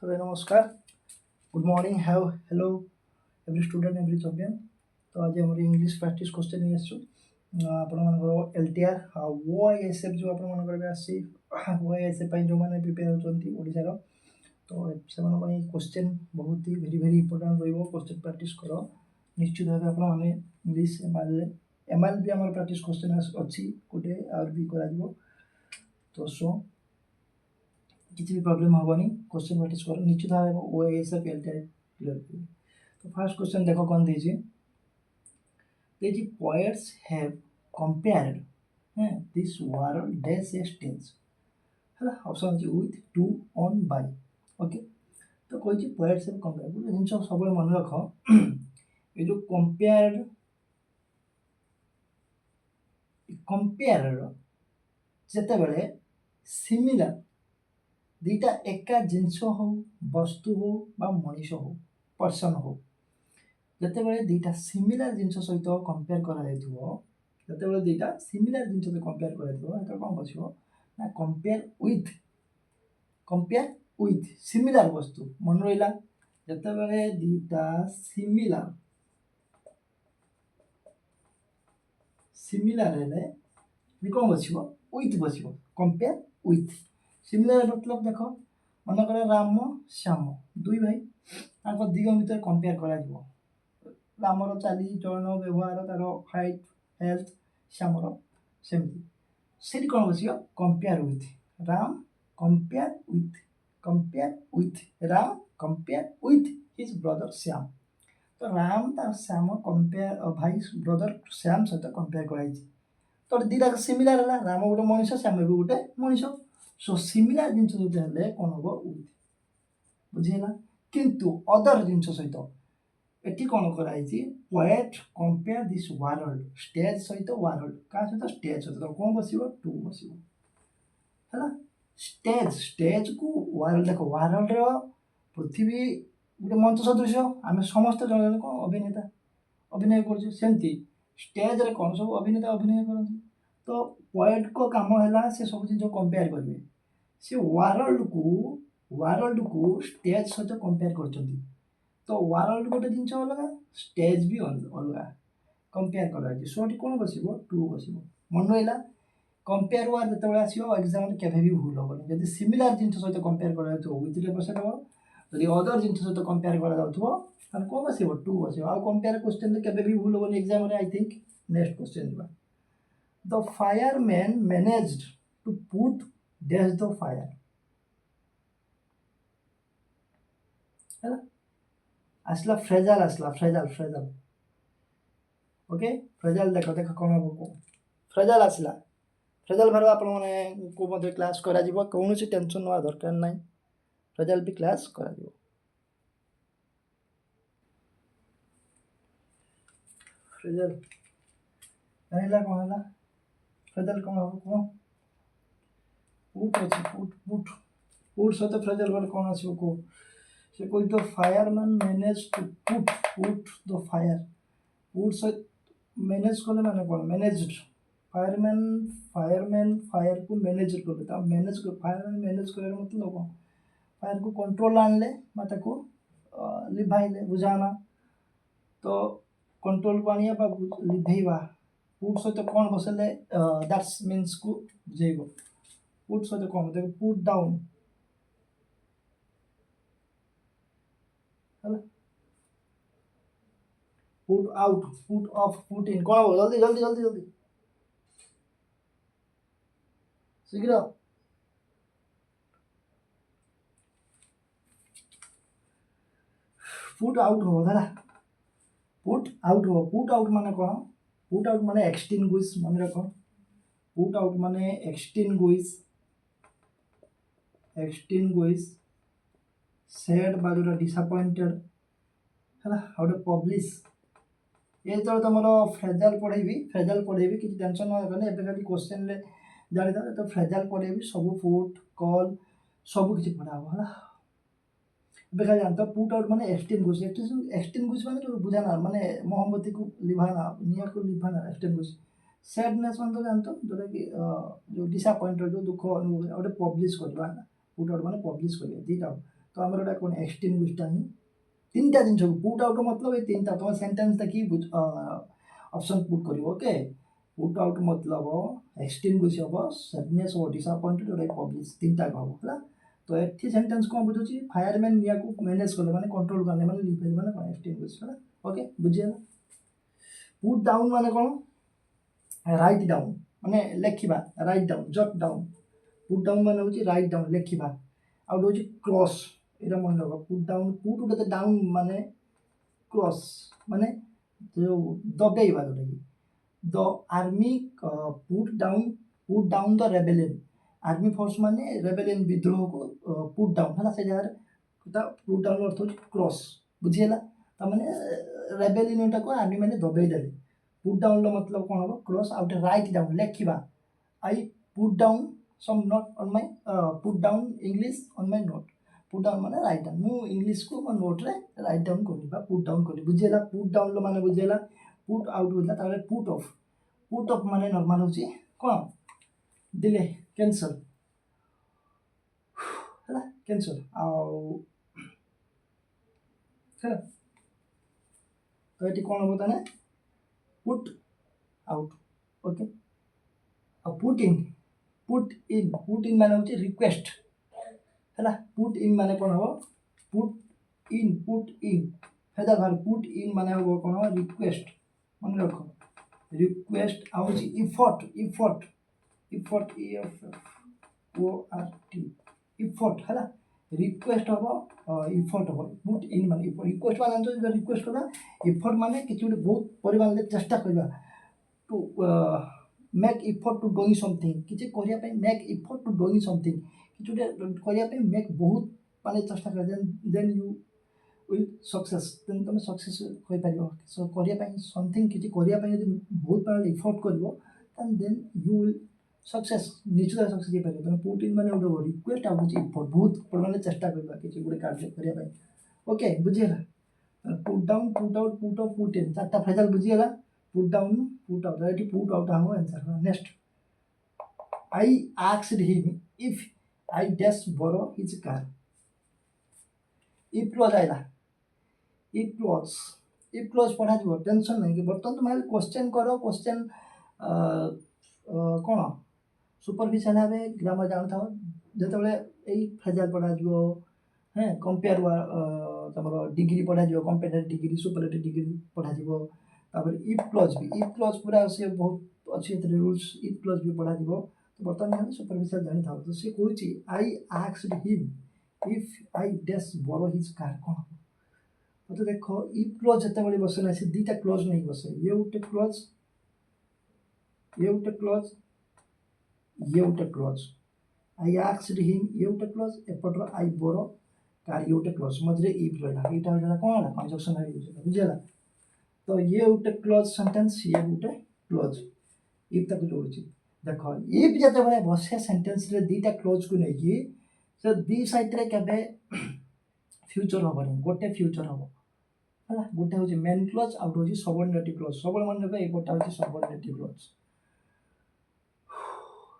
Hello, नमस्कार. Good morning how hello every student every champion. तो आज आम इंग्लीश प्रैक्टिस क्वेश्चन नहीं आसु आपंकर एलटीआर ओआईएसएफ जो आपंकर आसी ओआईएसएफ जो मैंने प्रिपेयर होती ओडार तो से क्वेश्चन बहुत ही भेरी भेरी इंपोर्टाट रही क्वेश्चन प्रैक्टिस कर निश्चित भाव आप इंग्लीश एमआईएल भी आम प्रैक्टिस क्वेश्चन अच्छी गोटे आर भी कर तो सो किसी भी प्रॉब्लम हेनी क्वेश्चन प्रैक्टिस कर निश्चित भाव ओएसएफ एलटीआर क्लियर करेंगे. तो फर्स्ट क्वेश्चन देखो कौन दीजिए poets have compared this world dash a stage है ऑप्शन अच्छी with to on by okay. तो कही पोएट्स have compared गोटे जिन सब मन रख ये जो कंपेयर जिते बड़े सिमिलर दीटा एका जिनस हो वस्तु हो बा मनीष हो पर्सन हो जिते बड़े दीटा सिमिलर जिनस सहित कंपेयर कर दीटा सिमिलर जिनस सहित कंपेयर कर कौन बचो ना कंपेयर विथ सिमिलर वस्तु मन रहा जिते बड़े दीटा सिमिलर हेले कौन बचो विथ बचो कंपेयर विथ सिमिलर मतलब देख मनकर राम श्याम दुई भाई दिग भितर कंपेयर कर रामर चाली चलन व्यवहार तार हाइट हेल्थ श्यामर सेमती से कौन बस compare with Ram compare with Ram compare with his brother Shyam. तो राम तार श्याम कंपेयर भाई ब्रदर श्याम सहित कंपेयर कराई तो दीटा सिमिलर है राम गोटे मनीष श्याम भी गोटे मनीष सो सिमिलर जिन जो कौन हम विथ बुझीला किंतु अदर जिन सहित एटी कौन कराई poet compare this world stage सहित वर्ल्ड क्या सहित स्टेज सहित तो कौन बस टू बस है स्टेज को वर्ल्ड देख वर्ल्ड पृथ्वी गोटे मंच सदृश आम समस्त जन जन कौन अभिनेता अभिनय करमती स्टेज रे कौन सब अभिनेता अभिनय करती तो पोएट को काम है से सब जिन कंपेयर करेंगे सी वर्ल्ड को स्टेज सहित कंपेयर कर तो वर्ल्ड गोटे जिन अलग स्टेज भी अलग कंपेयर कर सो कौन बस टू बस मन रहा कंपेयर वार जो आसो एग्जाम के भूल हेनी जब सिमिलर जिन सहित कंपेयर कर बस जब अदर जिन सहित कंपेयर कर कौन बस टू बस आउ कंपेयर क्वेश्चन के भूल हेनी exam I think next question the fireman managed to put dash the fire है आसला फ्रेजाल आसला फ्रेजाल ओके फ्रेजाल देख देख कौन हम फ्रेजाल आसला फ्रेजाल भार आप क्लास करा कौन टेंशन ना दरकार ना फ्रेजाल भी क्लास करा फ्रेजाल कहला कौन है फ्रेजाल कौन हम कौन पुट अच्छे पुट सहित फ्रेजाल भार कौन आसो को से कोई तो fireman manage to put the fire put सहित मैनेज कले माने कौन मैनेज्ड फायरमैन फायर को मैनेज कर मैनेज फायरमैन मैनेज कर मतलब कौन फायर को कंट्रोल आणले को लिभाइले बुझाना तो कंट्रोल को आनिया लिभेवा पुट सहित कौन बसले दैट्स मीन्स को बुझेब पुट सहित कौन देखो put down put out put off put इन कौन हो जल्दी जल्दी जल्दी जल्दी शीघ्र पुट आउट हो पुट आउट माने कौन पुट आउट माने एक्सटिंग्विश मन रख पुट आउट माने एक्सटिंग्विश सैड बा जो डिसअपॉइंटेड है गोटे पब्लिश ये जो तुम फ्रेजाल पढ़ेबी किसी टेंशन ना खाली क्वेश्चन जानी तो फ्रेजाल पढ़ेबी सब पुट कॉल सब किसी पढ़ा है बेकार जानता पुट आउट माने एक्सटिंग्विश माने जो बुझाना माने मोमबत्ती को लिभाना नियर को लिभाना एक्सटिंग्विश सैडनेस मान तो जानते जोटा कि जो डिसअपॉइंटेड जो दुख अनुभव गोटे पब्लिश करवा पुट आउट माने पब्लिश कर दीटा तो आमर एटा कौन एक्सटिंग्विशटा ही तीन टा जिनस पुट आउट मतलब ये तीन टा तुम सेंटेंस देखी ऑप्शन पुट कर ओके पुट आउट मतलब एक्सटिंग्विश हम सैडनेस और डिसअपॉइंटेड और पब्लिश तीन टा हम है तो ये सेंटेंस कौन बुझुची फायरमैन निया को मैनेज कले माने कंट्रोल करने माने लिफेज माने कौन एक्सटिंग्विश है ओके बुझिए पुट डाउन माने कौन राइट डाउन माने लेखिबा राइट डाउन जट डाउन पुट डाउन माने होची राइट डाउन लेखिबा आउट होची क्रॉस एटा मन रख पुट डाउन पुट उडे डाउन माने क्रॉस माने जो दबेइबा जोटा the army put down the rebellion army force माने रेबेलियन विद्रोह को पुट डाउन है से जगह पुट डाउन अर्थ होची क्रॉस बुझिएला त माने रेबेलियन को आर्मी माने दबेइ देले पुट डाउन लो मतलब कौन हम क्रॉस आउट राइट डाउन लेखिबा I put down some note on my put down English on my note put down माने राइट डाउन मु इंग्लिश को मो नोट रे राइट डाउन करबा पुट डाउन करबी बुझिएला पुट डाउन लो माने बुझिएला पुट आउट होता तारे पुट ऑफ माने नॉर्मल होची कोन डिले कैंसल है कैंसल आउ है तो ये कौन होता है पुट आउट ओके अब पुट इन माने होची रिक्वेस्ट है पुट इन माने कौन हो पुट इन फेदा घर पुट इन माने हो कौन हो रिक्वेस्ट मन रखो रिक्वेस्ट आउची इफोर्ट इफोर्ट है रिक्वेस्ट हम इफोर्ट हम पुट इन माने रिक्वेस्ट माने जो रिक्वेस्ट होला इफोर्ट माने किछि बहुत परिमाण ले चेष्टा करबा to make effort to doing something किछि करिया पे make effort to doing something किछि करिया पे मेक बहुत माने चेष्टा कर then you will success then तुम सक्सेस होई पारियो सो करिया पे समथिंग किछि करिया पे यदि बहुत बड़ा इफोर्ट करबो देन यू विल सक्सेस निश्चित सक्सेस हो पारियो तने पुट इन माने ओडो रिक्वेस्ट आ बुझी इफोर्ट बहुत परिमाण चेष्टा करबा किछि गुडे कार्य करिया पे ओके बुझिएला put down put out put off put in चारटा फ्रेजल बुझिएला put down put out right put out हम answer next I asked him if I dash borrow his car if clause आइला इफ क्लोज पढ़ा जो tension नहीं कि बर्तन तुम क्वेश्चन करो क्वेश्चन कौन सुपरफिशियल भावे ग्रामर जान था जो यही फ्रेजल पढ़ा जो है कंपेयर तुम डिग्री पढ़ा जो कंपेयर डिग्री सुपरलेटिव डिग्री पढ़ा तापर इफ क्लोज पूरा से बहुत अच्छी रूल्स इफ क्लोज भी पढ़ा तो बर्तमान सुपरफिशियल जानी था तो सी कहूँ I asked him if I dash borrow his car कौन तो देखो इफ क्लोज जिते बसे ना से दुटा क्लोज नहीं बसे ये गोटे क्लोज ये गोटे क्लोज ये गोटे क्लोज आई आस्क्ड हिम ये गोटे क्लोज एपटर आई बोरो कार ये गोटे क्लोज मझे इफ रहा यहाँ होता कौन है कंजक्शन बुझेगा तो ये गोटे क्लोज सेंटेंस ये गोटे क्लोज इफ तक जोड़ी देख इफ जिते बड़े बसे सेंटेंस रे दुटा क्लोज को लेकिन से दी साइड रे केबे फ्यूचर हम गोटे फ्यूचर हम है गोटे हूँ मेन क्लोज आउट हूँ सबऑर्डिनेटिव क्लोज सब मन रख गोटा हूँ सबऑर्डिनेटिव क्लोज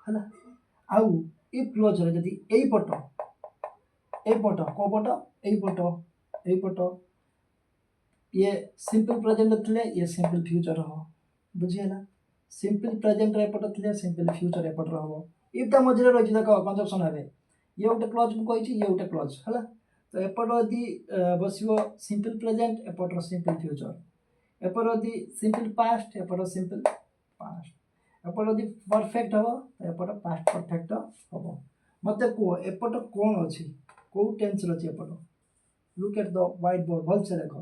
है आउ इफ क्लोज रे जदी एई पट को पट ये सिंपल प्रेजेंट थे ये सिंपल फ्यूचर हम बुझीगला सिंपल प्रेजेंट एपट थे सिंपल फ्यूचर एपट हम इफटा मझे रही देख कंजक्शन हे ये गोटे क्लोज को कही ये गोटे क्लोज है तो एपट यदि बस सिंपल प्रेजेंट एपटर सिंपल फ्यूचर एपट यदि सिंपल पास्ट एपट सिंपल पास्ट एपट यदि परफेक्ट हम तो एपट पास्ट परफेक्ट हम मत कह एपट कौन अच्छी कौ टेंस अच्छी एपट look at the white board भल से देख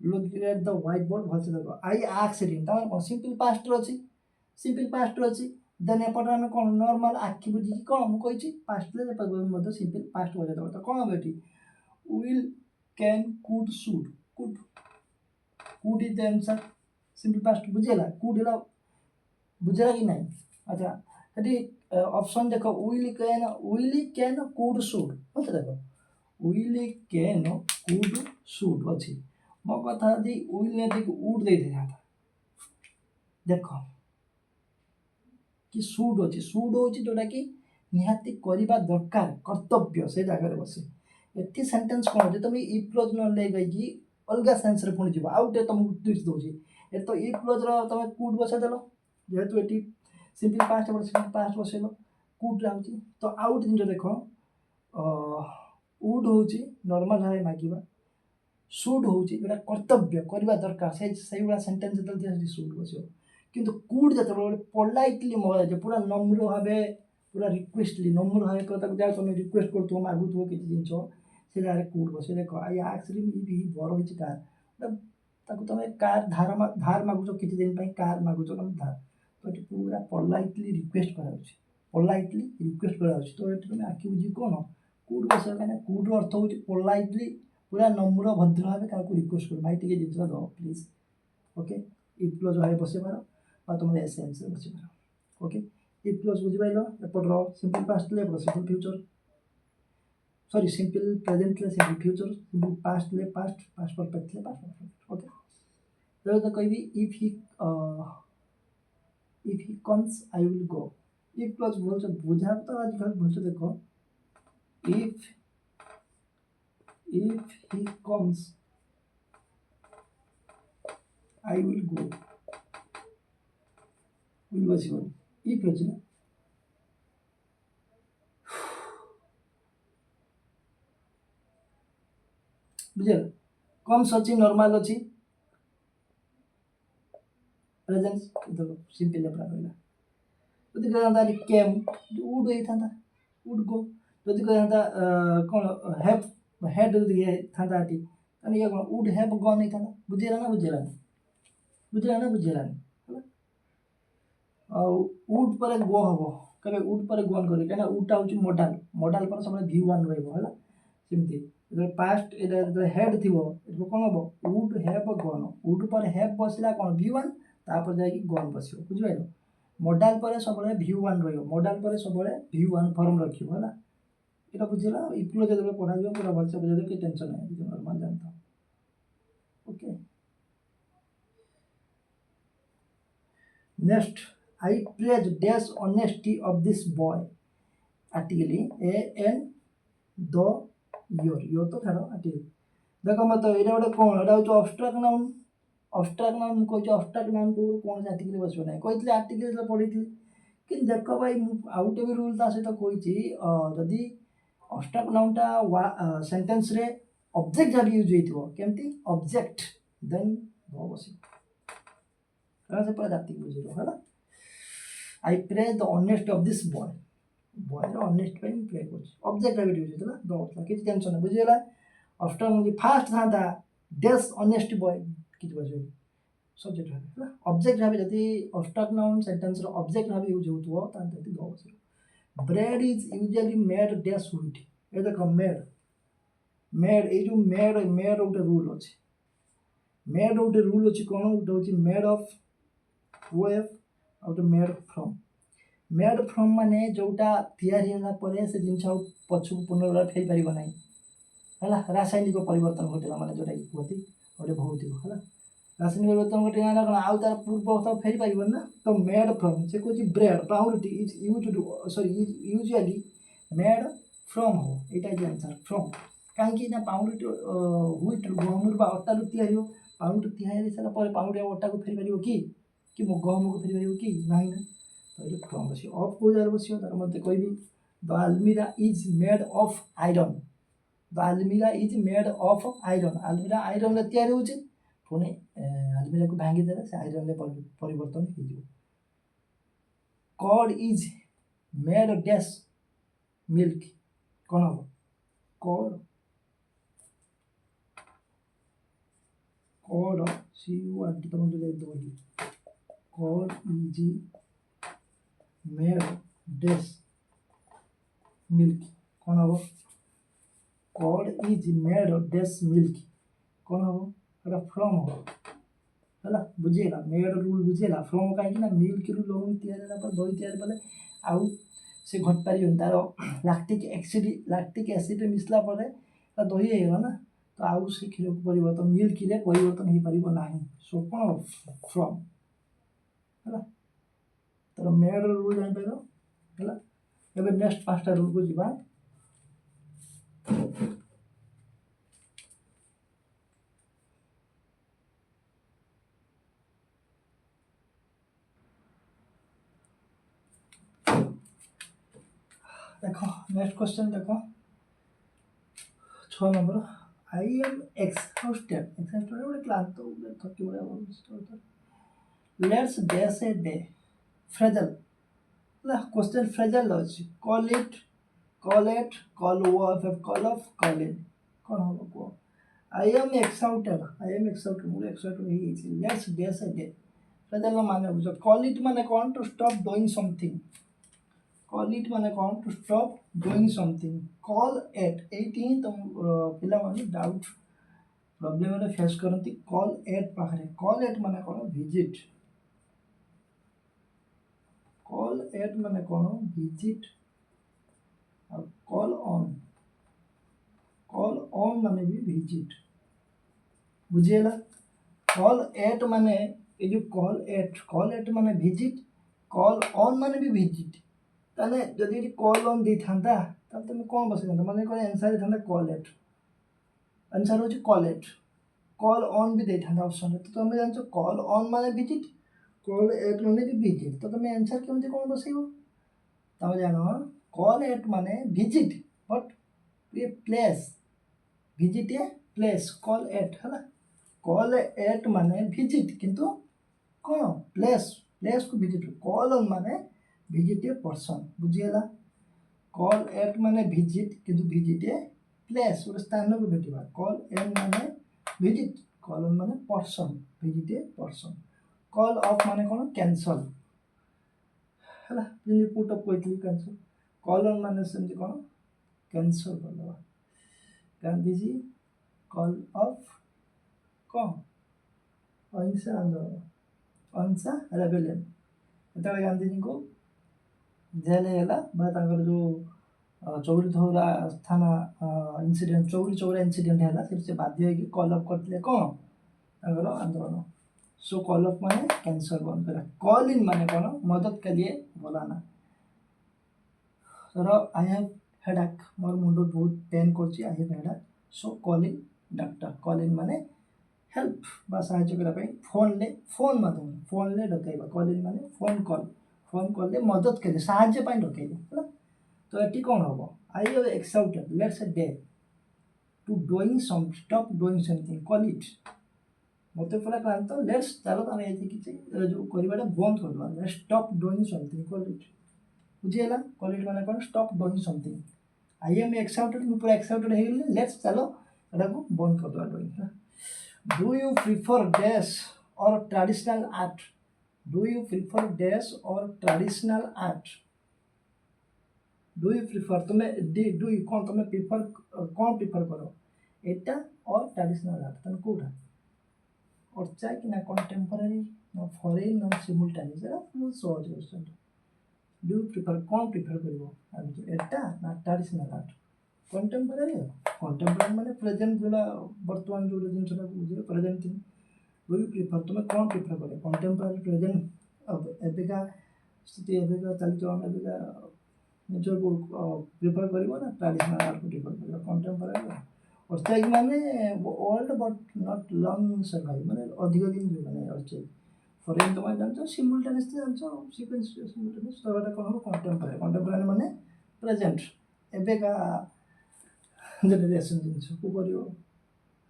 look at the white board भल से देख आई आस्क्ड हिम तमाम कौन सिंपल पास्ट अच्छी देन एपट आम कौन नॉर्मल आखि बुझी कौन मुझे पास्ट सिंपल पास्ट बजे तो कौन हम ये will can could should could is the answer simple past बुझेला could है बुझेला कि नहीं अच्छा यदि ऑप्शन देखो will can could should बोलते देखो will can could should अच्छी मो कथा यदि will ने देखो would दे दिया था देखो कि should अच्छी जोटा कि निहाती करबा दरकार कर्तव्य से जगह बसे एटी सेंटेंस कौन जे तुम इफ क्लोज न ले गई अलग सेंस रे पुणी जीव आउटे तुमको ट्विस्ट दूसरी ये तो इफ क्लोज तुम कुड बसई देल जेहेतु ये सिंपल पास्ट सिंपल पास्ट बसैल कुड रही तो आउ गोटे जिन देख वुड हूँ नॉर्मल भाव मागिबा सुड हूँ जोटा कर्तव्य करवा दरकार से भाया सेन्टेन्स जो सुड बस किंतु कुड जो गोटे पोलाइटली मगाए पूरा नम्र भाव पूरा रिक्वेस्टली नम्र भाव जाओ तुम रिक्वेस्ट कर मागुव किसी जिन से कुड बस देख आई आक्चुअली भी बर होती कार तुम कार धार धार मागुच किसी दिन कार मागुच तुम धार तो ये पूरा पोलाइटली रिक्वेस्ट करा पोलाइटली रिक्वेस्ट करा तो ये तुम आखि बुझी कौन कुड बस कहीं कुड्र अर्थ हूँ पोलाइटली पूरा नम्र भद्र भाव क्या रिक्वेस्ट कर भाई टे जिन दो प्लीज ओके इफ क्लोज भाव बस पार तुम एसेन्स बस पार ओके इफ क्लोज बुझिपाल एपटर सिंपल पास्ट ले simple future sorry simple present ले सिंपल फ्यूचर सिंपल पास्ट ले पास्ट पास्ट परफेक्ट ले पास्ट परफेक्ट ओके तो कहि if he comes I will go if clause बोल बुझा तो आजकल बोल देखो if he comes I will go will बसिबन if अछि ना बुझल कम्स अछि नॉर्मल अछि प्रेजेंस देखो सिंपल अपना कहला जदि कहता केम वुड होता वुड गो जदि कहता कौन हैव हेड था ये कौन वुड हैव गन नहीं था बुझेगा ना बुझेगा वुड पर गो हम कहे वुड पर गन कर कहीं वुडा हूँ मॉडल मॉडल पर सब V1 रही पास्ट हेड थी कौन हम वुड हैव गन वुड पर हैव बसला कौन V1 तापर जाकि गन बस बुझिपार मॉडल पर सब V1 रॉडल पर सब V1 फॉर्म रखियो है ये बुझेगा इफ्लो जो पढ़ा पूरा भलसे बुझे कि टेंशन नहीं नॉर्मल जानता okay next I praise dash honesty of this boy आर्टिकली एन द योर तो छाड़ आर्टिकल देख मत ये गोटे कौन यहाँ हूँ अब्स्ट्राक्ट नाउन कहूँ अब्स्ट्राक्ट नाउन को कौन आर्टिकल बस ना कही आर्टिकल पढ़ी कि देख भाई आउ गोटे भी रूल सहित कही जदि अब्स्ट्राक्ट नाउनटा सेंटेंस रे ऑब्जेक्ट जब यूज हो केमती ऑब्जेक्ट देन बस से पूरा जाति बुझे है I pray the honest of this boy boy honest पे प्रे कर ऑब्जेक्ट जब यूज होता दो किसी टेंशन नहीं बुझीगला अब्स्ट्राक्ट फास्ट था डेस ऑनेस्ट बॉय किसी बुझे सब्जेक्ट भाव ऑब्जेक्ट भाव जदि अब्स्ट्राक्ट नाउन सेंटेंस रो ऑब्जेक्ट भाव यूज हो दो बस bread is usually made dash wheat ये देख मेड ये जो मेड गोटे रूल अच्छे मेड गोटे रूल अच्छी कौन गोटे हूँ मेड ऑफ वेफ गोटे मेड फ्रॉम माने जोटा तैयारी से जिन पछक पुनर्वार फेरी पार ना है रासायनिक परिवर्तन घटला माने जोटा कि कहती गोटे भौतिक है रासायनिक परिवर्तन घटे कौन आउ तार पूर्व अवस्था फेरी पार ना तो मेड फ्रॉम से कहूँ ब्रेड पाउरुटी is use sorry is usually made from हो यहाँ आंसर फ्रॉम कहीं पाउरुटी व्हीट गहम अटा तैयारी हो पाउरुटी तैयारी सारापर पाउरुटी अटा को फेरी पार कि गहम को फेरी पार कि ना तो ये फ्रॉम बस अफ को जार बस तार मत कहि द आलमीरा is made of iron the आलमीरा इज मेड ऑफ आयरन आलमीरा आयरन तैयारी होची पुणे आलमीरा को भांगी देले से आयरन ले परिवर्तन हो जिवो curd is made dash milk कौन हम कॉर्ड कॉर्ड CORD तुम जो दो ही curd is made dash milk कौन हम curd is made dash milk कौन हम फ्रॉम हम है बुझेगा मेड रूल बुझेगा फ्रॉम कहीं मिल्क रूल हो दही तैयारी पड़े आउ से घट पार तार लैक्टिक एसिड मिसला दही होगा ना तो आउ से क्षीर को परिवर्तन मिल्क रे परिवर्तन हो पार ना सो कौन फ्रॉम है तर मेड रूल जापर है नेक्स्ट 5टा रूल को जीवा देखो नेक्स्ट क्वेश्चन देखो 6 नंबर आई एम एक्सहाउस्टेड गोटे क्लांत थकी भलिया let's dash a day phrasal question phrasal अच्छी call it call at call call off call in कौन हम कह आई एम एक्साउटेड मुझे exhausted let's dash a day phrasal माने बुझ कॉल इट माने कौन to stop doing something call it माने कौन to stop doing something call at at ही तुम पिला माने डाउट प्रॉब्लम फेस करती कॉल एट पाखे कॉल एट माने कौन विजिट कॉल एट माने कौन विजिट कॉल ऑन माने भी विजिट बुझेगा कॉल एट माने ये जो कॉल एट माने विजिट कॉल ऑन माने भी विजिट ताने जदि कॉल ऑन दे थांता तब तुम कौन बस माने कौन आंसर था कॉल एट आंसर हो कॉल एट कॉल ऑन भी दे था ऑप्शन तो तुम जान कॉल ऑन माने विजिट कॉल एट माने भी विजिट तो तुम आंसर केमती कौन बसैब तुम जान कॉल एट माने विजिट बट ये place visit a place call at है कॉल एट माने विजिट किंतु कौन प्लेस को विजिट कॉल ऑन माने विजिट ए पर्सन बुझीगला कॉल एट माने विजिट किंतु विजिट ए प्लेस गोटे स्थान को भेटा कॉल एन माने विजिट कॉल ऑन माने person visit a person call off माने कौन कैंसल है जी पुट अप कही कैंसल कॉल ऑन माने सेमती कौन कैंसल करदे गांधीजी कॉल ऑफ कौन अहिंसा आंदोलन अहिंसा रेबेलियन जो गांधीजी को जेल है जो चौरी चौरा थाना इनसीडेंट चौरी चौरा इनसीडेंट है से बाध्य कॉल अप करते कौन आंदोलन सो कॉल अप माने कैंसल बंद कर कॉल इन माने कौन मदद के लिए बोलाना सर आई हैव हेडाक मोर मुंड बहुत पेन कर I have headache so call in doctor call in माने हेल्प बा साहाय्य करने फोन माध्यम फोन ले डकैबा कॉल इन माने फोन कॉल मदद के साहाय्य डकैबे है तो ये कौन हम I have exhausted let's a day to doing some stop doing something call it मत पूरा क्लांत लेट्स चलो तुम ये जो करवाटा बंद कर let's stop doing something call it बुझीगला कॉल इट माने कौन stop doing something I am exhausted मुझे पूरा एक्साउटेड हो गली लेट्स चलो एटा को बंद कर doing Do you prefer dash or traditional art? Do you prefer dash or traditional art? Do you prefer do you कौन तुम्हें prefer कौन prefer करो एटा और traditional art तुम कोटा और चाहे कि ना contemporary ना foreign ना simultaneous है बहुत सहज क्वेश्चन do you prefer कौन prefer करो अभी एटा ना traditional art कंटेम्पोरारी माने प्रेजेंट जो बर्तमान जो जिनसा बुझे present thing do you prefer तुम्हें कौन प्रिफर करे कंटेम्पोरारी प्रेजेंट अब एबिका स्थिति एबिका चलचलन एबिका निजर को प्रिफर करिवो ना ट्रेडिशनल आर्ट को प्रिफर करिवो कंटेम्पोरारी और चाहे माने old but not long survive माने अधिक दिन जो माने और चाहे फॉरेन तो जानछो सिमुलटेनियस जानछो सीक्वेंस सिमुलटेनियस तो एटा कोन कंटेम्पोरारी माने प्रेजेंट एबिका जनरेशन जिनस को करियो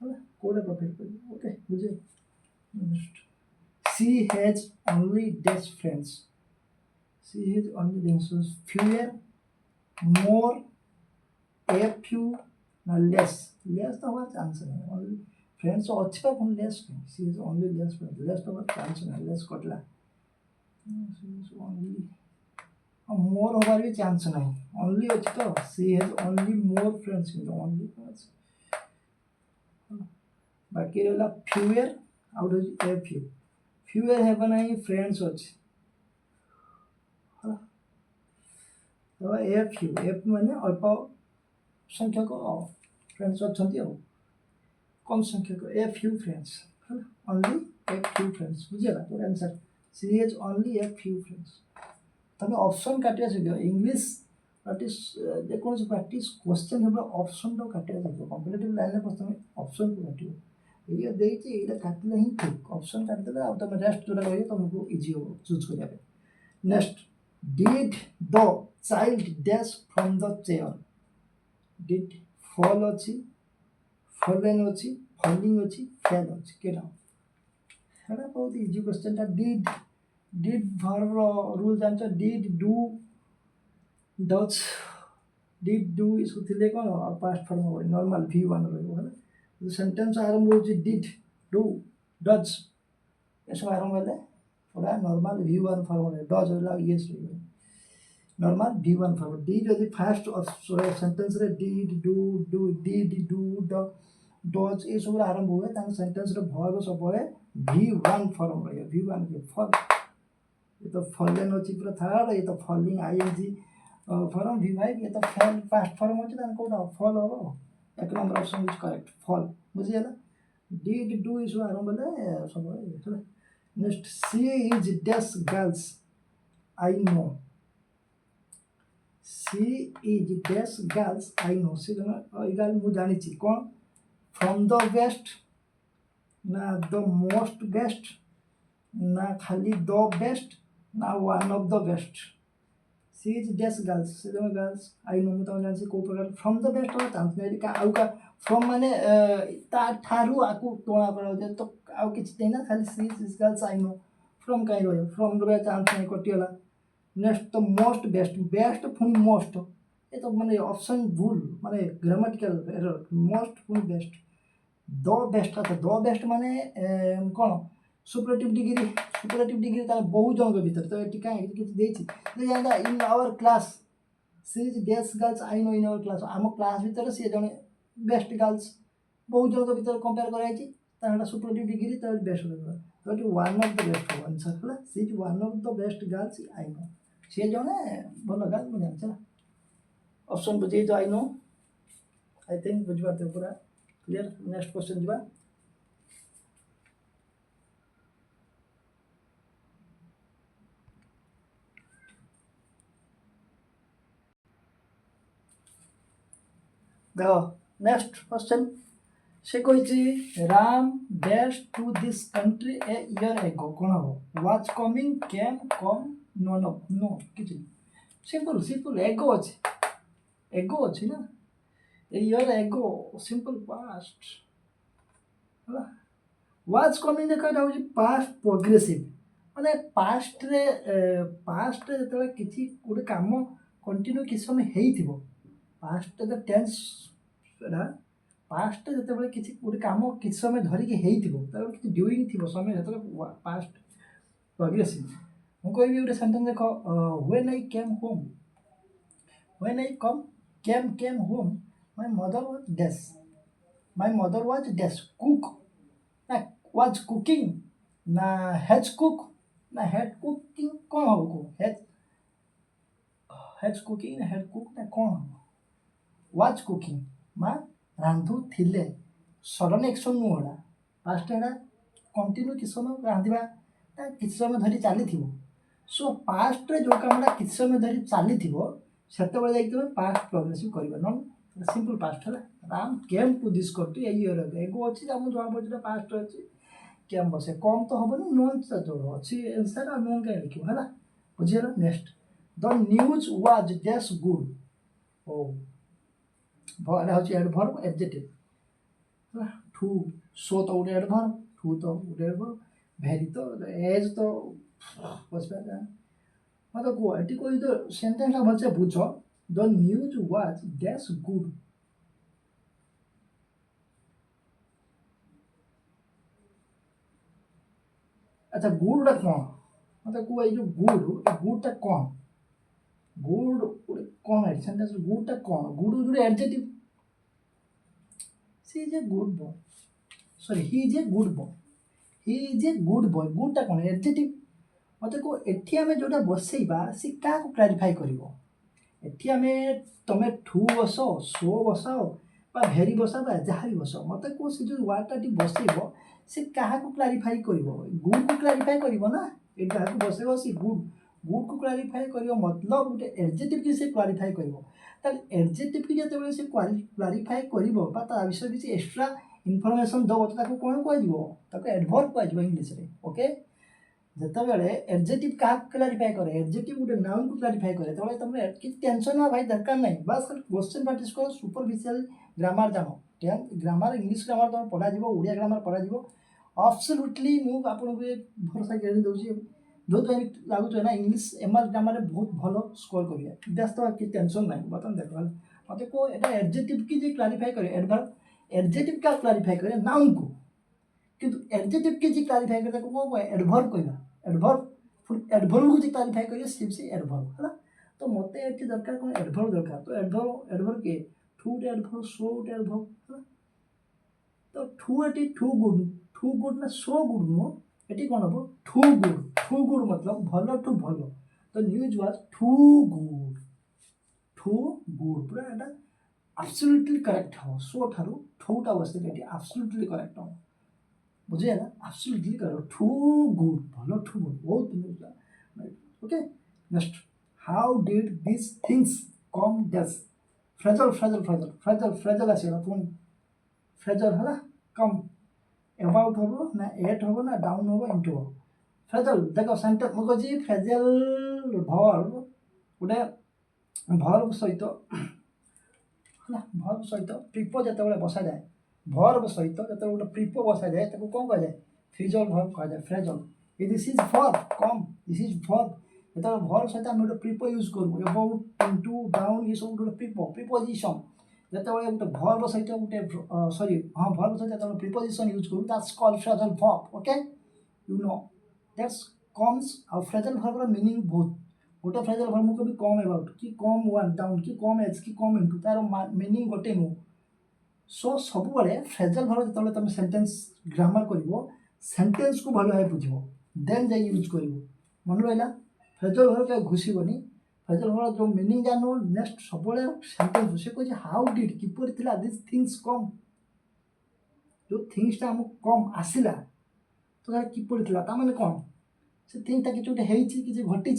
है कोडे प्रोफाइल करियो ओके बुझे next she has only dash friends she has only dash fewer more a few ना लेस तो हमारा चांस नहीं ओनली फ्रेंड्स अच्छा कौन लेस नहीं she has only less friends less तो हमारा चांस नहीं लेस कटला शी हैज ओनली मोर होबार भी चांस नहीं ओनली अच्छी तो she has only more friends किंतु ओनली बाकी रहला फ्यूअर आउट हो ए फ्यू फ्यूअर हेबा नहीं फ्रेंड्स अच्छे तो ए फ्यू एफ माने अल्प संख्यक फ्रेंड्स अच्छे आ कम संख्यक a few friends only a few friends बुझेगा तो answer she has only a few friends तुम ऑप्शन काटिया सीखो इंग्लिश प्रैक्टिस जेकोसी प्रैक्टिस क्वेश्चन हेबा ऑप्शन तो काटिया सीखो कॉम्पिटिटिव लाइन में तुम ऑप्शन को काटियो ये देइछि एटा काटले ही ठीक ऑप्शन काट देले तुम रेस्ट जोटा करियो तुमको इजी हो चूज करिया पे next did the child dash from the chair. Did fall ଅଛି, fallen ଅଛି, falling ଅଛି, fell ଅଛି କେଟା ସେଟା ବହୁତ ଇଜି କ୍ୱେଶ୍ଚନଟା। ଡିଡ୍ ଭର୍ବ ରୁଲ୍ ଜାଣିଛ? ଡିଡ୍ ଡୁ ଡଜ୍ ଡିଡ୍ ଡୁ ଏସବୁ ଥିଲେ କ'ଣ ପାଷ୍ଟ ଫର୍ମ ହେବ ନର୍ମାଲ V1 ରହିବ ହେଲା। ସେଣ୍ଟେନ୍ସ ଆରମ୍ଭ ହେଉଛି ଡିଡ୍ ଡୁ ଡଜ୍ ଏସବୁ ଆରମ୍ଭ ହେଲେ ପୁରା ନର୍ମାଲ V1 ଫର୍ମ ରହିବ। ଡଜ୍ ରହିଲା ଇଏସ୍ ରହିବ ନର୍ମାଲ V1 ଫର୍ମ। ଡି ଯଦି ଫାଷ୍ଟ ସେଣ୍ଟେନ୍ସରେ ଡିଡ୍ ଡିଡ୍ ଡୁ ଡଜ୍ ଏସବୁ ଆରମ୍ଭ ହୁଏ ତାଙ୍କ ସେଣ୍ଟେନ୍ସର ଭର୍ବ ସବୁବେଳେ V1 ଫର୍ମ ରହିବ। V1 ଫଲ୍ ये तो फॉलन अच्छी पूरा थर्ड ये तो फॉलिंग आईएनजी फॉर्म V5 ये तो फॉल पास्ट फॉर्म होची तान कोटा फॉल हो एक number option is correct fall बुझी ହେଲା। डिड डू इज आरंभ ले सब ହେଲା। Next she is dash girls I know. She is dash girls I know से इगाल मु जानि छी कोन फ्रॉम द बेस्ट ना द मोस्ट बेस्ट ना खाली द बेस्ट ना one of the best. She is dash girls से गर्ल्स आई नो मुझे जानी कौ प्रकार फ्रॉम द बेस्ट हो चांस नहीं का आउ का फ्रॉम माने ता ठारू आकु तोड़ा करा तो आउ किछ देना खाली she is girls I know from कहीं रहो फ्रॉम रे चांस नहीं कटिला। नेक्स्ट तो मोस्ट बेस्ट बेस्ट फुनी मोस्ट ये तो माने ऑप्शन भूल माने ग्रामेटिकल एरर मोस्ट फुनी बेस्ट द बेस्ट था द बेस्ट माने कौन सुपरलेटिव डिग्री तार बहुत जन भीतर तो ये कहीं किसी in our class she is dash girls I know in our class आम क्लास भीतर सी जन बेस्ट गर्ल्स बहुत जन भीतर कंपेयर कराई सुपरलेटिव डिग्री तो बेस्ट तो ये वन ऑफ द बेस्ट हो आंसर है। She is one of the best girls I know she जन भल गर्ल मुझे जान ऑप्शन बुझे तो आई नो आई थिंक बुझे पूरा क्लियर। नेक्स्ट क्वेश्चन जा देखो नेक्स्ट क्वेश्चन से कही Ram dash to this country a year ago कौन हम was coming came come none of no किसी सिंपल सिंपल एगो अच्छे ना a year ago simple past है वाज कमिंग देखा पास्ट प्रोग्रेसिव माने पास्ट रे जो किसी गोटे काम कंटिन्यू किसी समय हेइथिबो पास्ट द टेंस पास्ट जो किसी गोटे काम किसी समय धरिकी होता किसी ड्यूइंग थी समय जो पास्ट प्रोग्रेसिव मुझे कहि गोटे सेंटेंस देख when I came home when I came home my mother was dash my mother was dash cook ना वाज कुकिंग ना हैज कुक ना हेड कुकिंग कौन हम को हैज कुकिंग ना हेड कुक ना कौन हम वाज कुकिंग माँ रांधु थिले सडन एक्शन नुहड़ा पास्ट है कंटिन्यू किस समय रांधा किसी समय धरी चली सो पास्ट रे जो कम किसी समय धरी चली से पास्ट प्रोग्रेसिव कर नन सिंपल पास्ट है Ram came to this country year ago अच्छी जहाँ पड़े पास्ट अच्छी केम बसे कम तो हेनी नोन जो अच्छी एनसर नोन कहीं लिख है बुझीगला। Next the news was dash good ओ एटा हूँ एडभर्ब एडजेक्टिव ठू सो तो गोटे एडभर्ब ठू तो गोटे एडभर्ब भेरी तो एज तो बुझिपारे मत कह ये कही तो सेन्टेन्स भलसे बुझ the news was dash good अच्छा गुडटा कौन मत कह ये गुडटा कौन गुड कौन है सेंटेंस गुडटा कौन गुड जो adjective she is a good boy sorry he is a good boy he is a good boy गुडटा कौन एडजेक्टिव मत को एठी आमे जोटा बसैबा सी का को क्लैरिफाई करिवो एठी आमे तमे ठू बसो सो बसाओ बा भेरी बसाबा जहाँ भी बसाओ मत को से जो वर्डटा टी बसैबो से कहा को क्लैरिफाई करिवो गुड को क्लैरिफाई करिवो ना एटा को बसैबो सी गुड गुड को क्लैरिफाई करियो मतलब गोटे एडजेक्टिव की से क्लैरिफाई करिवो ताल एडजेक्टिव की जते से क्लैरिफाई करिवो बा ता विषय किसी एक्स्ट्रा इनफॉरमेशन दबो तो ताको कोन कहजिवो ताको एडवर्ब कहजिवो इंग्लिश रे ओके। ଯେତେବେଳେ एडजेक्टिव କାହାକୁ କ୍ଲାରିଫାଏ କରେ एडजेक्टिव ଗୋଟେ ନାଉନ୍ କୁ କ୍ଲାରିଫାଏ କରେ ସେତେବେଳେ ତମେ କିଛି ଟେନସନ୍ ନା ଭାଇ ଦରକାର ନାହିଁ ବାସ୍ ଖାଲି କ୍ୱେଶ୍ଚନ୍ ପ୍ରାକ୍ଟିସ୍ କର ସୁପରଫିସିଆଲ ଗ୍ରାମାର ଜାଣ ଗ୍ରାମାର ଇଂଲିଶ ଗ୍ରାମାର ତମେ ପଢ଼ାଯିବ ଓଡ଼ିଆ ଗ୍ରାମାର ପଢ଼ାଯିବ ଆବସଲ୍ୟୁଟଲି ମୁଁ ଆପଣଙ୍କୁ ଭରସା କରି ଦେଉଛି ଯେଉଁଥିପାଇଁ ଲାଗୁଛି ନା ଇଂଲିଶ ଏମଆର୍ ଗ୍ରାମାରରେ ବହୁତ ଭଲ ସ୍କୋର କରିବେ ବ୍ୟସ୍ତ କିଛି ଟେନସନ୍ ନାହିଁ ବର୍ତ୍ତମାନ ଦେଖ ମୋତେ କୁହ ଏଇଟା एडजेक्टिव କି ଯେ କ୍ଲାରିଫାଏ କରେ एडवर्ब एडजेक्टिव का क्लारिफाई करे नाउन को किंतु एडजेक्टिव के जी क्लारिफाई करे ताको को एडवर्ब कहबा एडवर्ब को जी क्लारिफाई करे सिर्फ से एडवर्ब है तो मते एठी दरकार कोन एडवर्ब दरकार तो एडवर्ब के टू एडवर्ब सो एडवर्ब है तो टू गुड ना सो गुड नो एठी कोन हो टू गुड मतलब भलो टू भलो तो न्यूज वाज टू गुड पूरा एटा एब्सोल्युटली करेक्ट हो सो ठारू ठूटा बसते एटी एब्सोल्युटली करेक्ट हो बुझे ना एब्सोल्युटली करेक्ट टू गुड भलो टू गुड बहुत okay next how did this things come dash phrasal आसीगला पुणी फ्रेजल है कम एबाउट हम ना एट हम ना डाउन हम इनटू हम फ्रेजल देख सेंटेंस मुझे फ्रेजल भर्ब गोटे भर्ब सहित है भर्ब सहित प्रिपो जो बसा जाए भर्ब सहित जो गोटे प्रिपो बसा जाए तो कौन कह जाए फ्रिजल भर्ब कह जाए phrasal this is verb come this is verb जो भर्ब सहित आम गोटे प्रिपो यूज करूँ एबाउट इनटू डाउन ये सब गोटे प्रिपोजिशन जो गोटे भर्ब सहित गोटे सॉरी हाँ भर्ब सहित जो प्रिपोजिशन यूज करूँ that's called phrasal verb okay you know that's comes और फ्रेजल भर्ब मीनिंग बहुत गोटे फ्रेजल भर्ब मुझे भी कम एबाउट कि कम वन डाउन कि कम एज कि कम इनटू तार मीनिंग गोटे नु सो सब फ्रेजल भर्ब जो तुम सेंटेंस ग्रामर कर सेंटेंस को भल भाई बुझ देन जा यूज कर मन रहा फ्रेजल भर्ब क्या घुसबनी फ्रेजल भर्ब जो मीनिंग जान नेक्स्ट सब सेंटेंस से कहे हाउ डिड किपर थिला दिस थिंग्स कम जो थिंग्सटा आमको कम आसला तो किपर थिला माने कौन से थिंगटा कि किसी घटी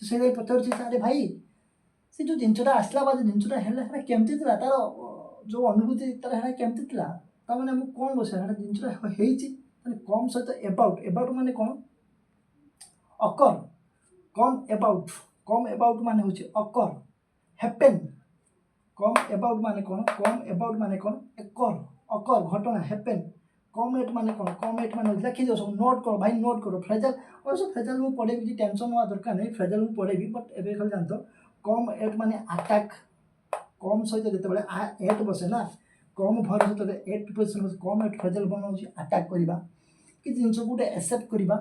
से पचार अरे भाई से जो जिनटा आसला बा जिनटा है केमती तार जो अनुभूति तार है केमती ताने आमको कौन बस जिनटा कम सहित एबाउट माने कौन अकर कम एबाउट माने हूँ अकर हैपेन कम एबाउट माने कौन एकर अकर घटना हैपेन कम एट माने कौन लिखी दो सब नोट करो भाई नोट करो फ्रेजल अवश्य फ्रेजल मुझे पढ़ेबी कि टेंशन हवा दरकार नहीं फ्रेजल मुझे पढ़ेबी बट एवं खाली जानते कम एट माने अटैक कम सहित जो एट बसे ना कम भर सहित एट प्रिपोजिशन बसे कम एट फ्रेजल बनाऊँ अटैक करवा कि जिनस गोटे एक्सेप्ट करवा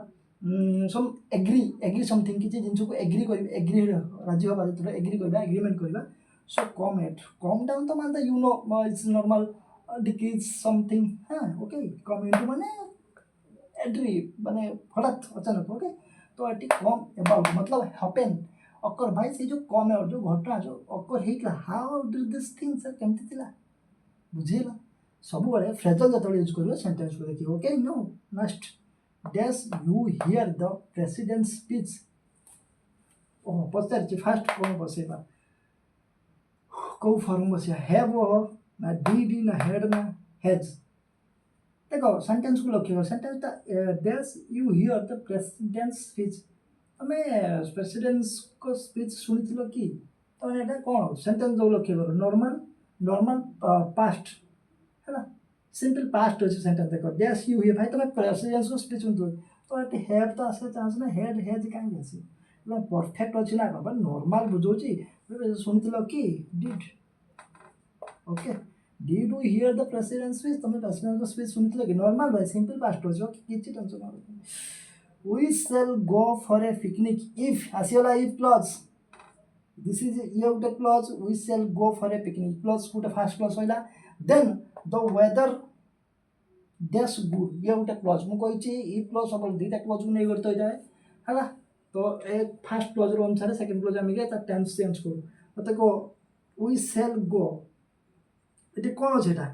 सम एग्री समथिंग किसी जिनस को एग्री कर राजी हवा जो एग्री करवा एग्रीमेंट करवा सो कम डाउन तो मानता you know it's normal decrease something हाँ ओके कम इनटू माने एंट्री माने हठात अचानक ओके तो ये कम एबाउट मतलब हैपेन अकर भाई से जो कम एबाउट जो घटना जो अकर होता how did this thing sir केमती थिला बुझेगा सब फ्रेजल जो यूज कर सेंटेंस को देखिए okay no next dash you hear the president speech oh पचार फास्ट कौन बसेगा कौ फॉर्म बसिया हैव ना डी ना हेड ना हेज देखो सेंटेंस को लक्ष्य sentence dash you hear the president speech आम प्रेसिडेंट को स्पीच शुणी कि तो कौन सेंटेंस जो लक्ष्य कर नॉर्मल पास्ट है सिंपल पास्ट अच्छे सेंटेंस देख डैश यू हियर भाई तुम प्रेसिडेंट को स्पीच शुणी तो ये हेड तो आसे चांस ना हेड हेज कहीं आस परफेक्ट अच्छी ना नॉर्मल बुझाऊँगी शुणी कि did okay did you hear the president speech तुम प्रेसिडेंट को स्पीच शुणी कि नॉर्मल भाई सिंपल पास्ट अच्छे किसी tension we shall go for a picnic if आसीगला इफ क्लज दिस इज ये गोटे clause we shall go for a picnic clause गोटे फास्ट क्लज सैला then the weather dash good ये गोटे क्लज मुझे इफ क्लज सब दुईटा क्लज को नहीं गठित होता है है तो ए फास्ट क्लज अनुसार सेकेंड क्लज आम गए टेंस चेंज करूँ मतलब को वी शैल गो ये कौन अच्छे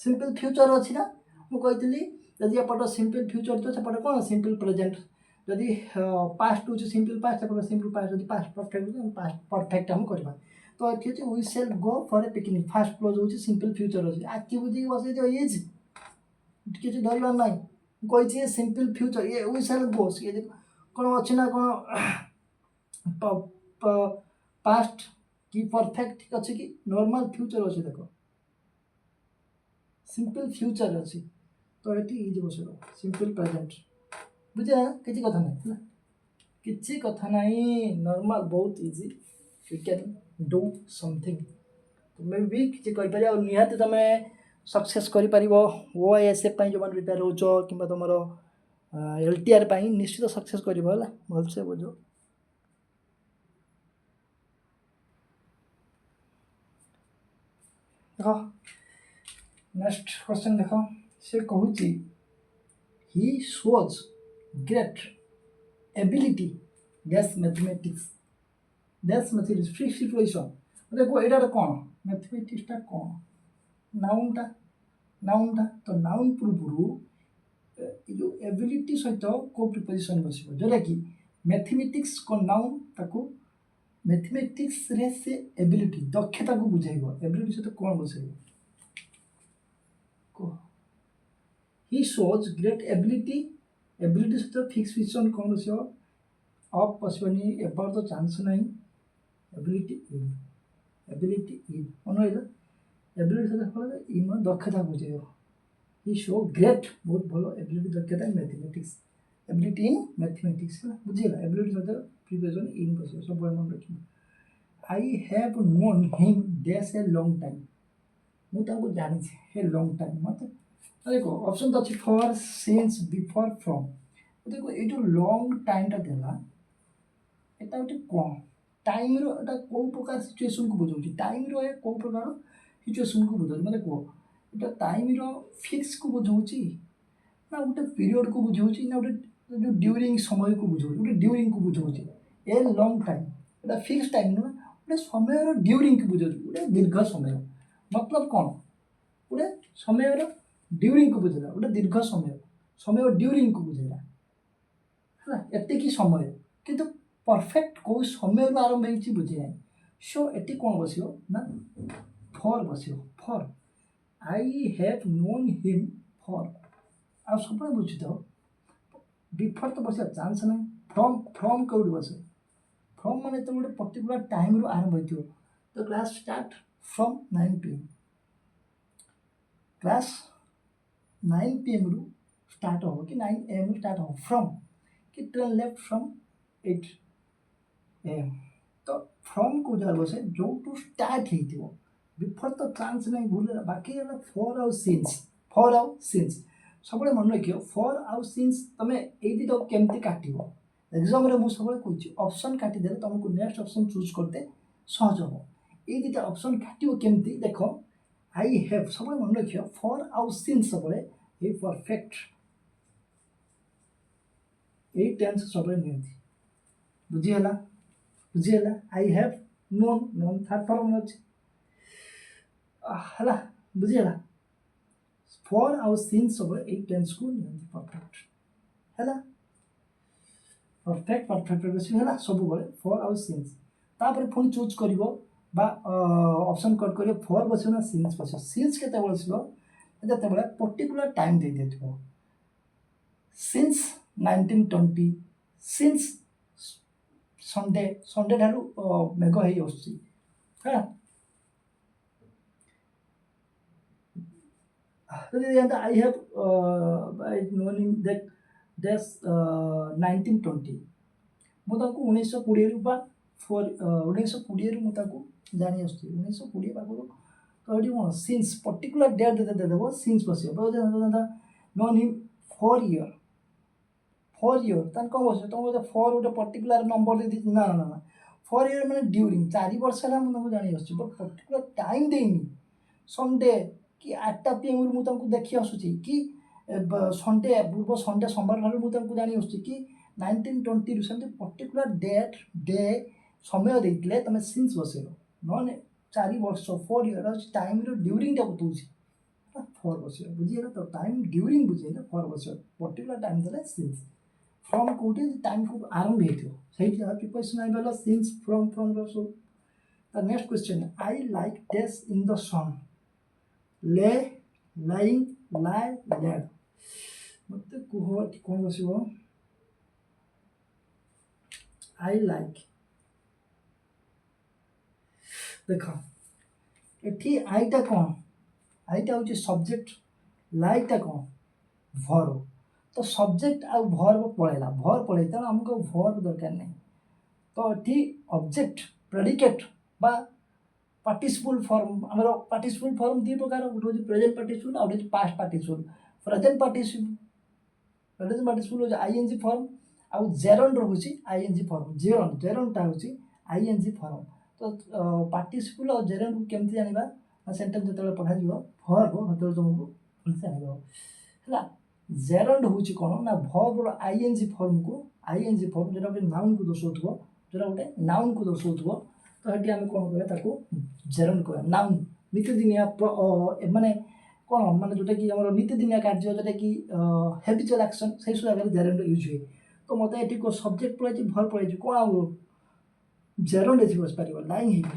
सिंपल फ्यूचर अच्छी ना मुझे जदि एपट सिंपल फ्यूचर तो सेपटे कौन सिंपल प्रेजेंट जदि पास्ट हूँ सिंपल पास्ट एपटे सिंपल पास्ट जब पास्ट परफेक्ट पास्ट परफेक्ट हम करवा तो ये we shall go for a picnic fast clause हूँ सिंपल फ्यूचर अच्छी आखि बुझे बसई दियो इज किसी डरवार ना कही सिंपल फ्यूचर ये वी शैल गो ये कौन अच्छी ना कौन पास्ट कि परफेक्ट ठीक अच्छे कि नॉर्मल फ्यूचर अच्छे देख सिंपल फ्यूचर अच्छी तो ये इज बस सिंपल प्रेजेंट बुझे किसी कथा ना किसी कथा नहीं नॉर्मल बहुत easy you can do something तुम्हें भी किसी कहीपर और निहाती तुम सक्सेस कर ओ एस एफ जो प्रिपेयर हो कि तुम एल टी आर निश्चित सक्सेस कर भलसे बुझ देख नेक्स्ट क्वेश्चन देख से कहूँ he shows great ability dash mathematics free situation देखो यहाँ कौन मैथमेटिक्सटा कौन नाउनटा तो नाउन पूर्व जो एबिलिटी सहित को प्रिपोजिशन बस जोटा कि मैथमेटिक्स को नाउन ताको मैथमेटिक्स रे से एबिलिटी दक्षता को बुझेब एबिलिटी सहित कौन बसैब ही शोज ग्रेट एबिलिटी सहित फिक्स प्रिपोजिशन कौन बस अफ बसबनी एबार तो चांस नहीं एबिलिटी इन मन रहा एबिलिटी सहित फल इन दक्षता बुझेब ही शो ग्रेट बहुत भल एबिलिटी दक्षता in mathematics ability in mathematics बुझीगला एबिलिटी सहित प्रिपोजिशन इन बस सब मन रखिए I have known him dash a long time मुझे जानी हे लॉन्ग टाइम मत देखो ऑप्शन तो अच्छी फॉर सिंस बिफोर फ्रॉम देखो ये जो लॉन्ग टाइम देला एटा गोटे कौन टाइम रा कौ प्रकार सिचुएशन को बुझाऊँ टाइम कौ प्रकार सिचुएशन को बुझाऊँ मतलब कह ये टाइम फिक्स को बुझाऊँ ना गोटे पीरियड को बुझाऊँ ना गोटे जो ड्यूरिंग समय को बुझाऊँ गोटे ड्यूरिंग को बुझाऊँ ए लॉन्ग टाइम एटा फिक्स टाइम नुह गोटे समय ड्यूरिंग को बुझाऊँ गोटे दीर्घ समय मतलब कौन गोटे समय ड्यूरिंग को बुझेगा गोटे दीर्घ समय ड्यूरिंग को बुझेगा है एतिक समय किंतु परफेक्ट कौ समय आरंभ हो बुझे ना सो ये कौन बस ना फॉर बस for I have known him for आ सब बुझी तो बिफोर तो बस चांस ना फ्रॉम कौट बस फ्रॉम माने तो गोटे पर्टिकुलर टाइम आरंभ हो तो class start from 9 PM class 9 PM रु स्टार्ट हो कि 9 AM स्टार्ट हो फ्रॉम कि ट्रेन लेफ्ट फ्रॉम 8 AM तो फ्रॉम को जार बसे जो टू स्टार्ट हो बिफोर तो चांस नहीं भूल बाकी फॉर आउ सिंस सब मन रखियो फॉर आउ सिंस तुम ये तो केमती काट एग्जाम मुझे सब कह ऑप्शन काटिदे तुमको नेक्स्ट ऑप्शन चूज करते सहज हम ये दुटा ऑप्शन काट केमती देख आई हैव सब मन रखियो फॉर आउ सिंस सब ये परफेक्ट ये टेंस सब नियंती बुझीगला I have known third form अच्छे है बुझीगला फॉर आउ सिंस सब ये टेंस को नियंती परफेक्ट है परफेक्ट है सब फॉर आउ सिंस तापर पुणी चूज कर ऑप्शन कट कर फॉर बस ना सिंस बस सिंस के जिते पर्टिकुलर टाइम दे देथिबो सिंस 1920 सिंस संडे ठारू मेघ हो है आई हैव नोन दैट डैश 1920 मुझे 1920 फोर 1920 मुझे जानी आस 1920 पाखु तो ये कौन सिंस पर्टिकुलर डेट देदेव सिंस बस नोन हिम 4 year कौन बस तुम 4 गोटे पर्टिकुलर नंबर दे ना ना ना 4 year मैंने ड्यूरिंग 4 वर्ष है मुझे जानी आस बट पर्टिकुलर टाइम देनी संडे कि 8टा PM मुझे देखी आसूँ कि संडे पूर्व संडे सोमवार ठार मुझे जानी आस कि 1920 सेमती पर्टिकुलर डेट डे समय देते तुम सिंस बसैल ना 4 वर्ष 4 year टाइम ड्यूरिंगटा बताऊँ फॉर बस बुझीगला तो टाइम ड्यूरिंग बुझेगा फॉर बस पर्टिकुलर टाइम देला सिंस फ्रॉम कौटे टाइम को आरंभ हो प्रिपरेशन आई सिंस फ्रॉम सब the next question I like dash in the sun ले लाइंग लाइ लैड मत कह कौन बस आई लाइक देख एठी आईटा कौन आईटा हूँ सब्जेक्ट लाइकटा कौन भर्व तो सब्जेक्ट आ भर्व पलैला भर पड़े तेणु आमको भर्व दरकार नहीं तो ये ऑब्जेक्ट प्रेडिकेट बा पार्टिसिपल फॉर्म आमर पार्टिसिपल फॉर्म दी प्रकार गोटे हूँ प्रेजेंट पार्टिसिपल आउ गोटे पास्ट पार्टिसिपल प्रेजेंट पार्टिसिपल हूँ आईएनजी फॉर्म आउ जेरंड रोचे आईएनजी फॉर्म जेरंडटा हूँ आईएनजी फॉर्म तो पार्टिसिपल और जेरंड को केमती जाना सेंटेंस जो पढ़ा भर्व से तुमको भलसे जानव जेरंड हूँ कौन ना भर्वर आईएनजी फॉर्म को आईएनजी फॉर्म जो गोटे नाउन को दर्शाऊ जो गोटे नाउन को दर्शाऊ तो ये आम कौन कह जेरंड कह नाउन नीतिदिनिया माने कौन माने जोटा कि आम नीतिदिनिया कार्य जोटा कि हैबिचुअल एक्शन से सब जगह जेरंड यूज हुए तो मत ये सब्जेक्ट पड़े भर पड़े कौन आ जेरंड एच बस पार लाइन हो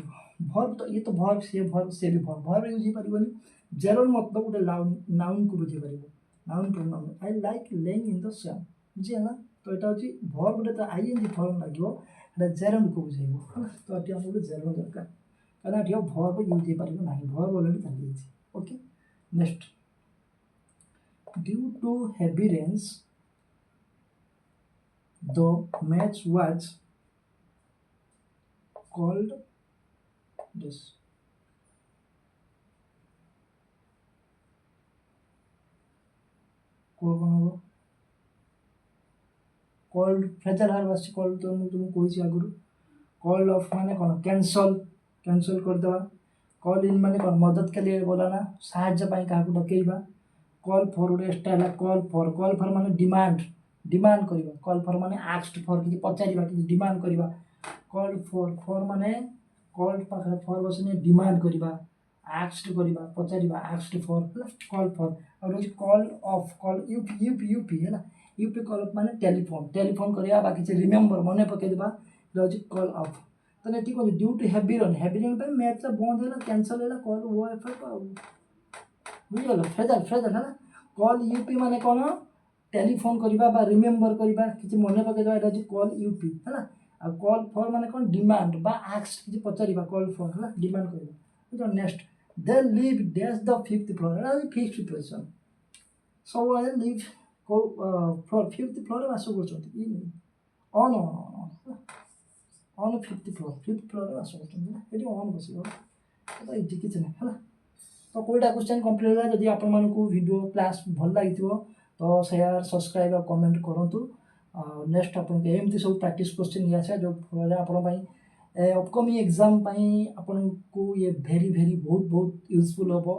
भर्व तो ये तो भर्व से भी भर्व यूज हो पार जेरंड मतलब गोटे नाउन को बुझे पार noun pronoun I like laying in the sun बुझीगला तो यहाँ हूँ भर्व गोटे तो आईएनजी फॉर्म लगे जेरंड को बुझेब तो ये आमको जेरंड दरकार कहीं ये भर्व यूज हो पार ना भर्व अलरेडी चली okay next due to heavy rains the match was called this कौन हम called phrasal verb as called तो तुमको कही आगुरी कॉल्ड ऑफ माने कौन कैंसल करदे कॉल इन माने कौन मदद के लिए बोला ना साहाଯ୍य क्या डकैबा कॉल फॉर गोटे एक्सट्रा कॉल फॉर माने डिमांड करवा कॉल फॉर माने आस्क्ड फॉर कि पचार कि डिमांड करवा कॉल फॉर माने कॉल पाखे फॉर बसने डिमांड करवा आस्क्ड करवा पचार आस्क्ड फॉर कॉल फॉर और कॉल ऑफ कॉल यूपी है यूपी कॉल ऑफ माने टेलीफोन करवा बाकी रिमेम्बर मन पकईदेवा हूँ कॉल ऑफ तो ये कौन due to heavy rain match बंद है कैंसल है कॉल वो एफर्ट बुझीगल फ्रेजल है कॉल यूपी माने कौन टेलीफोन करवा रिमेम्बर करवा कि मन पकईदेवा यहाँ हूँ कॉल यूपी है आ कॉल फॉर माने कौन डिमांड बा आस्क कि पचार कॉल फॉर है डिमांड करवा next they live dash the fifth floor यहाँ फिफ्थ प्रिपरेशन सब लिव फ्लोर फिफ्थ फ्लोर बास कर ऑन फिफ्थ फ्लोर बास कर ऑन बस तो ये किसी ना है तो कोईटा क्वेश्चन कंप्लीट है जदि आपण वीडियो क्लास भल लगी तो शेयर सब्सक्राइब और कमेंट करूँ नेक्स्ट आपन एमती सब प्रैक्टिस क्वेश्चन ये आसे जो आपण अपकमिंग एग्जाम आपन को ये भेरी बहुत यूजफुल हम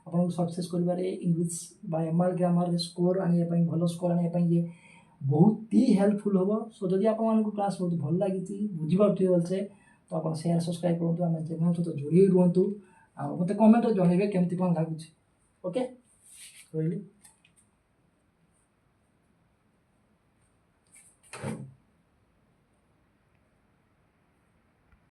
आपन सक्सेस करिबारे इंग्लिश बा एमआर ग्रामर स्कोर आने भल स्कोर आने ये बहुत ही हेल्पफुल हम सो जदि आपन क्लास बहुत भल लगी बुझीपारे भलसे तो आप शेयर सब्सक्राइब करूँ आम चैनल सहित जोड़ी रुहतु मत कमेंट जनइबे केमती कौन लगुच ओके रही